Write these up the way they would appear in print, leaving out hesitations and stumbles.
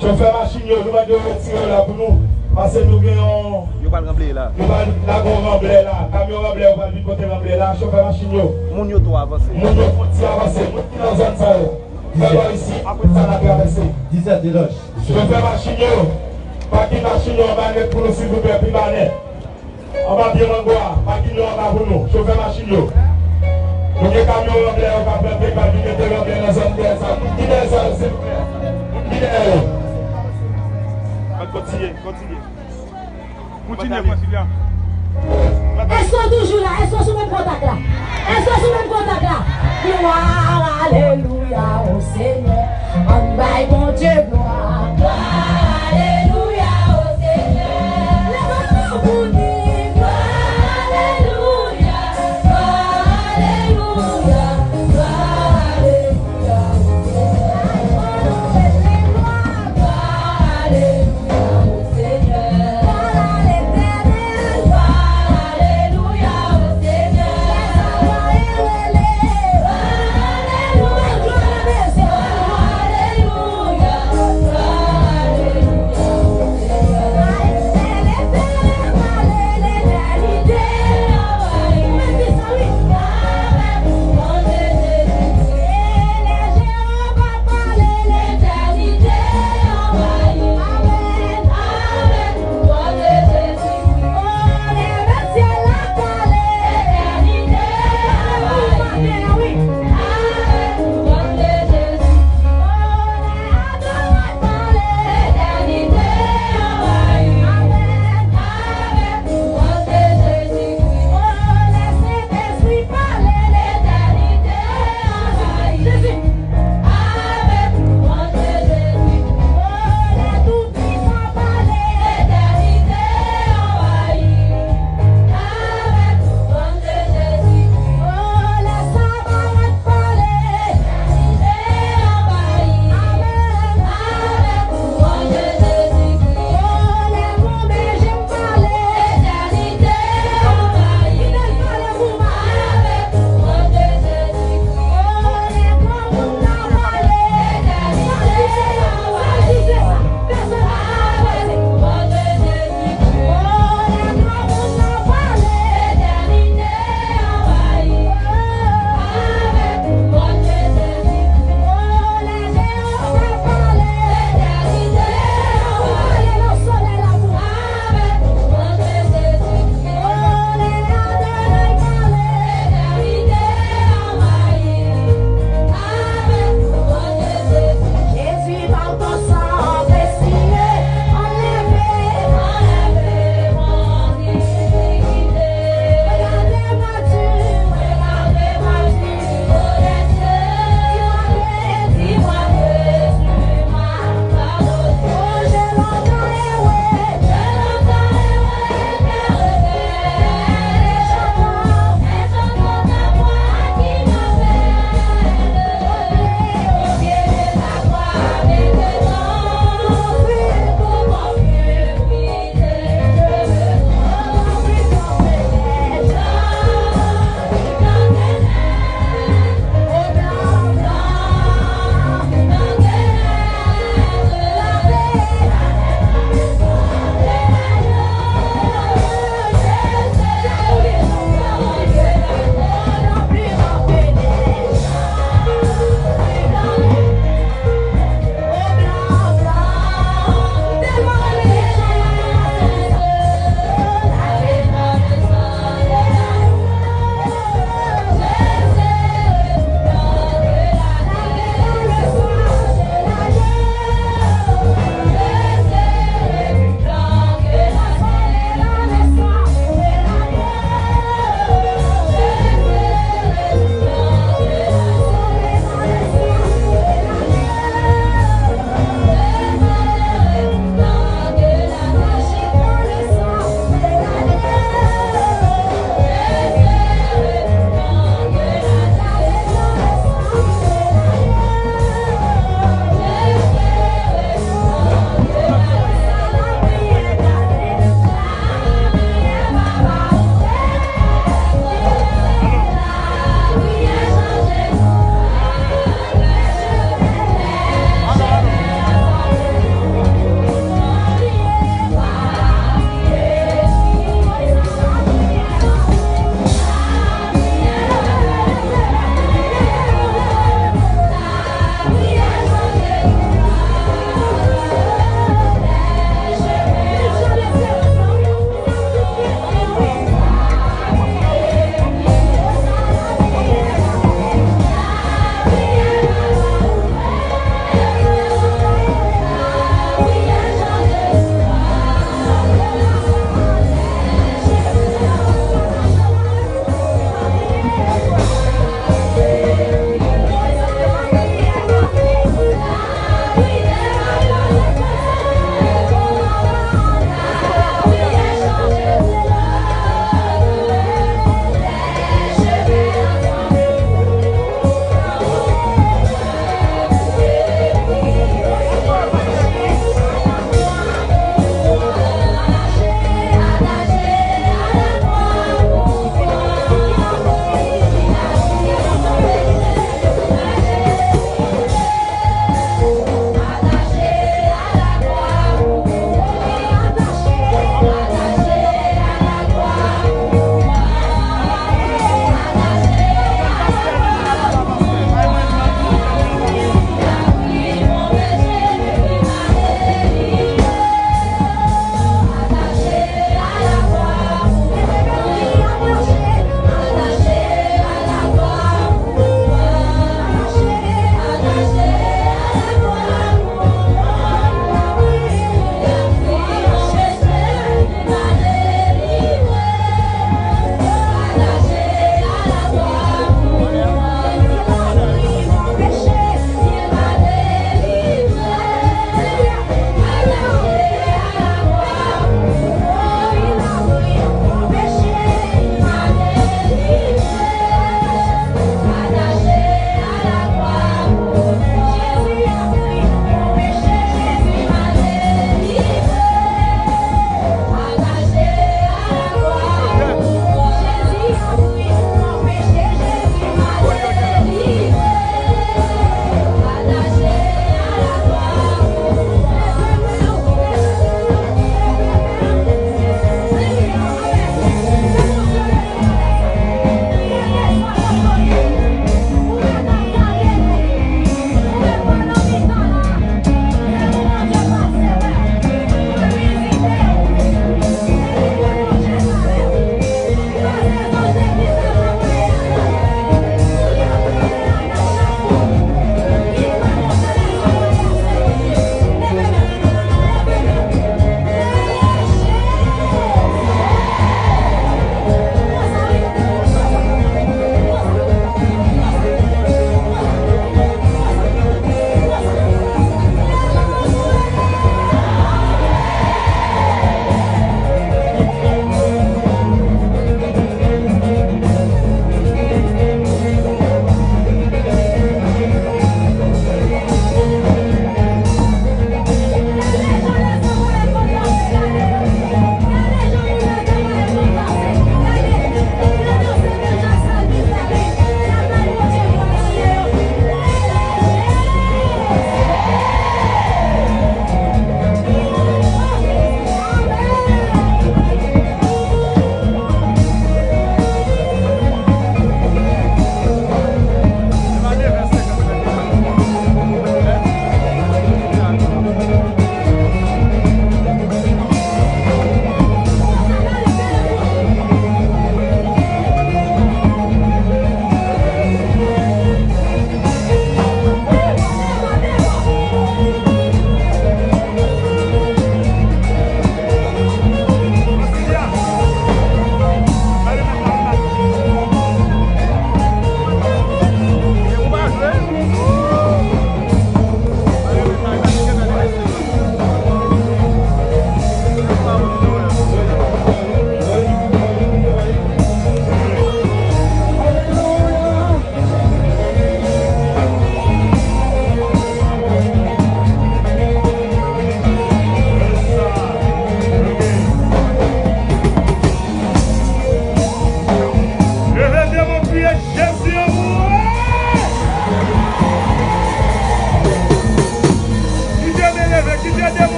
Chauffeur machine, nous allons retirer là pour nous. Parce que nous avons. Nous allons remplir là. Nous allons remplir là. Camion remplir, on va vite côté remplir là. Chauffeur machine. Mon yo doit avancer. Mon yo faut avancer. Nous qui dans zone ça. D'abord ici, après ça, on a traversé. 17 de loge. Chauffeur machine. Pas qui machine, on va mettre pour nous, s'il vous plaît, puis banet. On va bien m'envoyer. Pas qui nous, on va pour nous. Chauffeur machine, yo. Nous avons des camions en plein, on va faire des camions en plein dans la zone de ça. Qui est ça, s'il vous plaît? Qui est Continuez. Continuez. Elles sont toujours là, elles sont sous le même contact là. Elles sont sous le même contact là. Gloire, alléluia au Seigneur. En bas, mon Dieu, gloire. Alléluia au Seigneur. Les enfants vous disent, alléluia, alléluia, alléluia au Seigneur. Alléluia au Seigneur.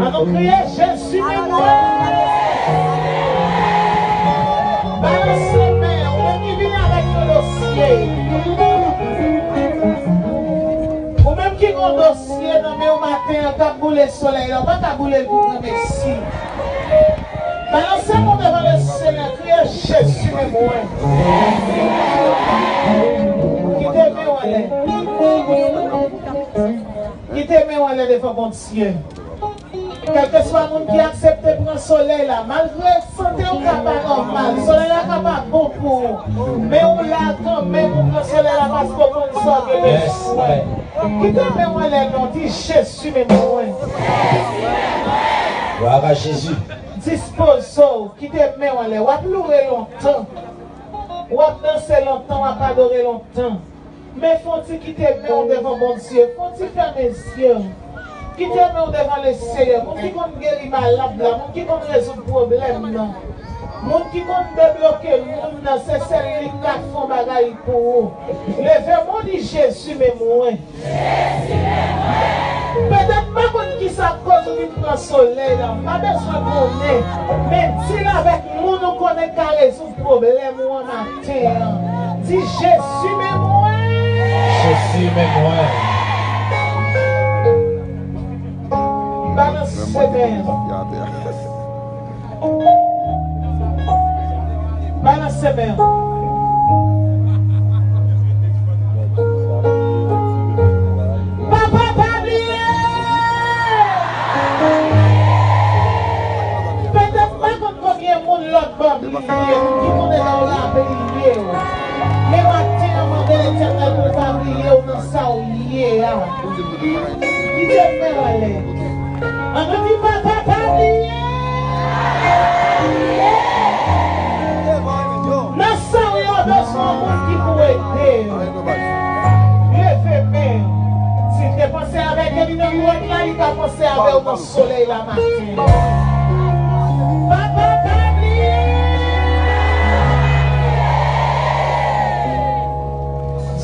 Allons crier Jésus mais moi. Balance les mains, on est venu avec le dossier. Ou même qui a un dossier dans le matin, on a boulé le soleil, on va pas bouler le bout de Messi. Balancez-moi devant le Seigneur, criez Jésus mais moi. Quittez-moi où elle est. Quittez-moi où elle est devant mon Dieu. Quel que soit le monde qui accepte de prendre le soleil là, malgré santé ou pas normal, le soleil là n'est pas bon pour vous. Mais on l'a quand même pour le soleil là parce qu'on sort de l'espoir. Quittez-moi où elle est, on dit Jésus mais moi. Gloire à Jésus. Dispose-vous, quittez-moi où elle est, on va pleurer longtemps. On va danser longtemps, on va adorer longtemps. Mais faut-il quitter-moi devant mon Dieu, faut-il faire mes yeux. Quittez-moi devant le Seigneur. Mon qui compte guérir malade là, mon qui compte résoudre problème là. Mon qui compte débloquer le monde là, c'est celle qui a fait bagaille pour vous. Levez-moi dit Jésus mais moi. Peut-être pas contre qui ça cause de prendre soleil là, pas besoin de connaître. Mais dis avec nous nous connaît qu'à résoudre le problème ou en matin. Dis Jésus mais moi. Jésus mais moi. Balance ses mains. Balance ses mains. Papa, peut-être pas combien de monde l'autre bablier, qui connaît dans la bablier. Mais matin, on m'a dit l'éternel pour bablier ou dans ça ou lié. Qui t'aime bien aller? On me dit papa, bablier. Dans ça ou y'a besoin de monde qui peut aider. Levez main. Si tu pensé avec elle dans le là, il t'a pensé avec le soleil la matin. Papa,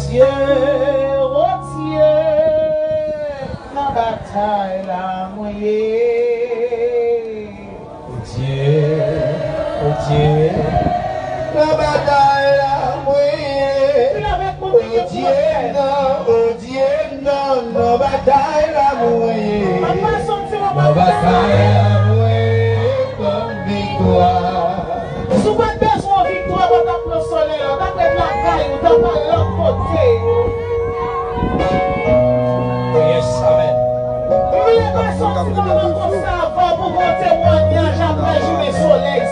Dieu, oh Dieu, la bataille la moyenne. Oh Dieu, la bataille la moyenne. Oh Dieu, non, la bataille la moyenne. La bataille la moyenne comme victoire. Si vous avez besoin de victoire, vous avez le soleil, vous avez la caille, vous avez l'autre côté. Yes, amen. Vous ne pouvez pas sortir dans le comme ça avant pour vos témoignages après jour de soleil.